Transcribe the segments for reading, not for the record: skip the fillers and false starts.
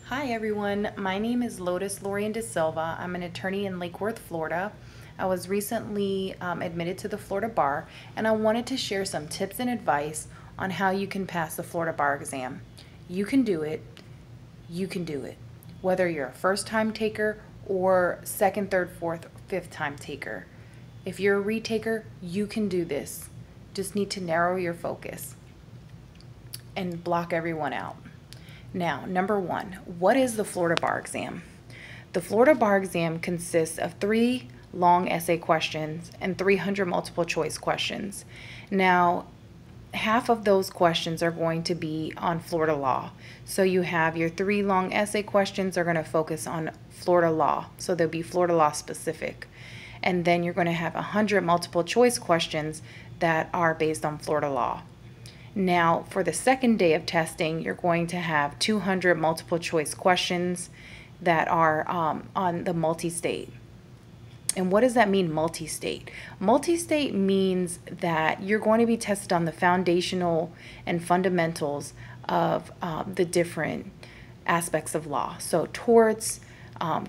Hi everyone, my name is Lotus Lorian De Silva. I'm an attorney in Lake Worth, Florida. I was recently admitted to the Florida bar, and I wanted to share some tips and advice on how you can pass the Florida bar exam. You can do it. You can do it. Whether you're a first time taker or second, third, fourth, fifth time taker. If you're a retaker, you can do this. Just need to narrow your focus and block everyone out. Now, number one, what is the Florida bar exam? The Florida bar exam consists of 3 long essay questions and 300 multiple choice questions. Now, half of those questions are going to be on Florida law. So you have your 3 long essay questions are going to focus on Florida law. So they'll be Florida law specific. And then you're going to have 100 multiple choice questions that are based on Florida law. Now, for the second day of testing, you're going to have 200 multiple choice questions that are on the multi-state. And what does that mean, multi-state? Multi-state means that you're going to be tested on the foundational and fundamentals of the different aspects of law. So torts,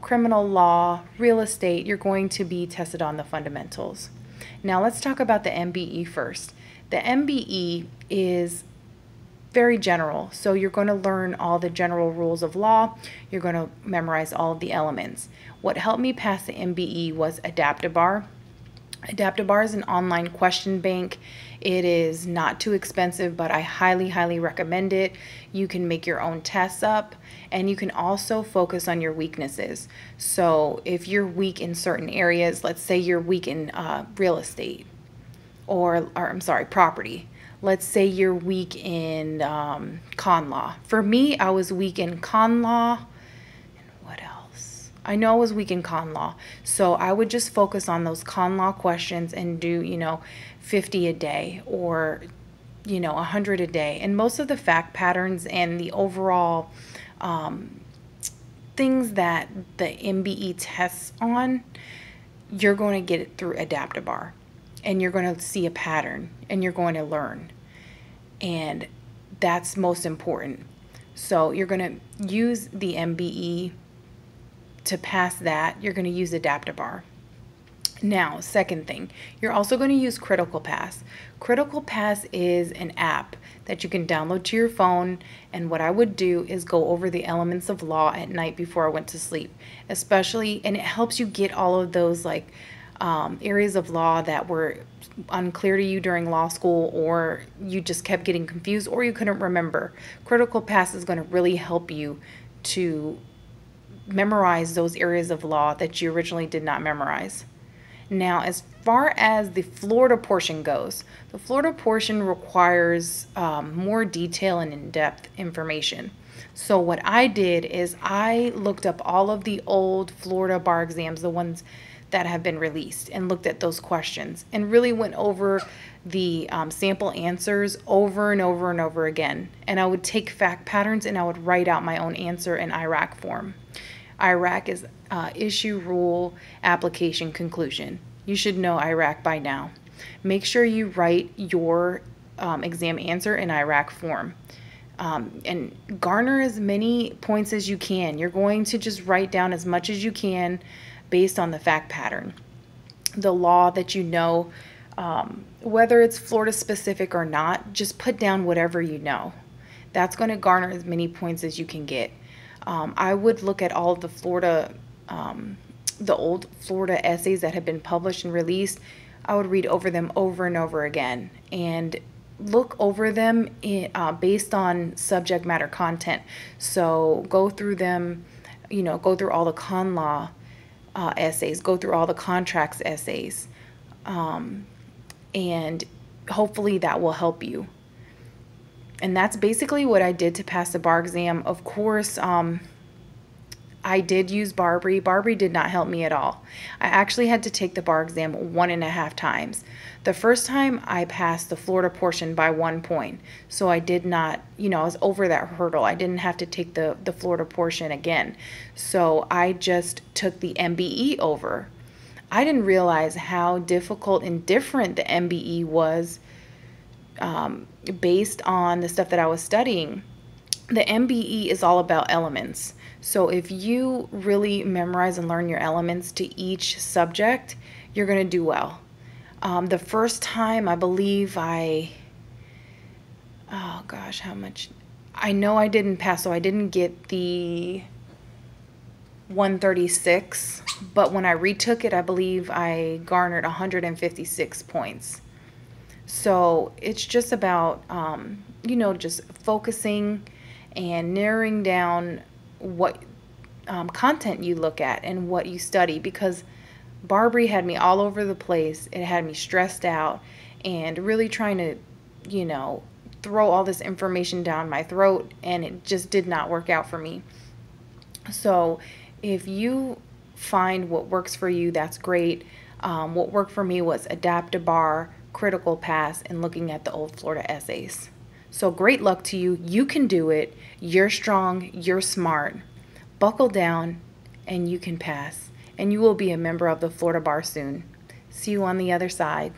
criminal law, real estate, you're going to be tested on the fundamentals. Now let's talk about the MBE first. The MBE is very general, so you're going to learn all the general rules of law. You're going to memorize all of the elements. What helped me pass the MBE was Adaptabar. Adaptabar is an online question bank. It is not too expensive, but I highly recommend it. You can make your own tests up, and you can also focus on your weaknesses. So if you're weak in certain areas, let's say you're weak in real estate, or I'm sorry, property. Let's say you're weak in con law. For me, I was weak in con law. And what else? I know I was weak in con law. So I would just focus on those con law questions and do, 50 a day or, 100 a day. And most of the fact patterns and the overall things that the MBE tests on, you're going to get it through Adaptabar. And you're going to see a pattern and you're going to learn. And that's most important. So you're going to use the MBE to pass that. You're going to use Adaptabar. Now, second thing, you're also going to use Critical Pass. Critical Pass is an app that you can download to your phone, and what I would do is go over the elements of law at night before I went to sleep, especially, and it helps you get all of those areas of law that were unclear to you during law school, or you just kept getting confused, or you couldn't remember. Critical Pass is going to really help you to memorize those areas of law that you originally did not memorize. Now, as far as the Florida portion goes, the Florida portion requires more detail and in-depth information. So what I did is I looked up all of the old Florida bar exams, the ones that have been released, and looked at those questions and really went over the sample answers over and over and over again. And I would take fact patterns and I would write out my own answer in IRAC form. IRAC is issue, rule, application, conclusion. You should know IRAC by now. Make sure you write your exam answer in IRAC form. And garner as many points as you can. You're going to just write down as much as you can based on the fact pattern. The law that you know, whether it's Florida specific or not, just put down whatever you know. That's going to garner as many points as you can get. I would look at all of the Florida, the old Florida essays that have been published and released. I would read over them over and over again and look over them based on subject matter content. So go through them, go through all the con law essays, go through all the contracts essays, and hopefully that will help you. And that's basically what I did to pass the bar exam. Of course, I did use Barbary. Barbary did not help me at all. I actually had to take the bar exam 1.5 times. The first time I passed the Florida portion by 1 point. So I did not, I was over that hurdle. I didn't have to take the Florida portion again. So I just took the MBE over. I didn't realize how difficult and different the MBE was based on the stuff that I was studying. The MBE is all about elements. So if you really memorize and learn your elements to each subject, you're going to do well. The first time, I believe oh gosh, how much? I know I didn't pass, so I didn't get the 136, but when I retook it, I believe I garnered 156 points. So it's just about, just focusing and narrowing down what content you look at and what you study, because Barbary had me all over the place. It had me stressed out and really trying to, throw all this information down my throat, and it just did not work out for me. So if you find what works for you, that's great. What worked for me was adapt-a-bar, critical pass, and looking at the old Florida essays. So great luck to you. You can do it. You're strong. You're smart. Buckle down and you can pass. And you will be a member of the Florida Bar soon. See you on the other side.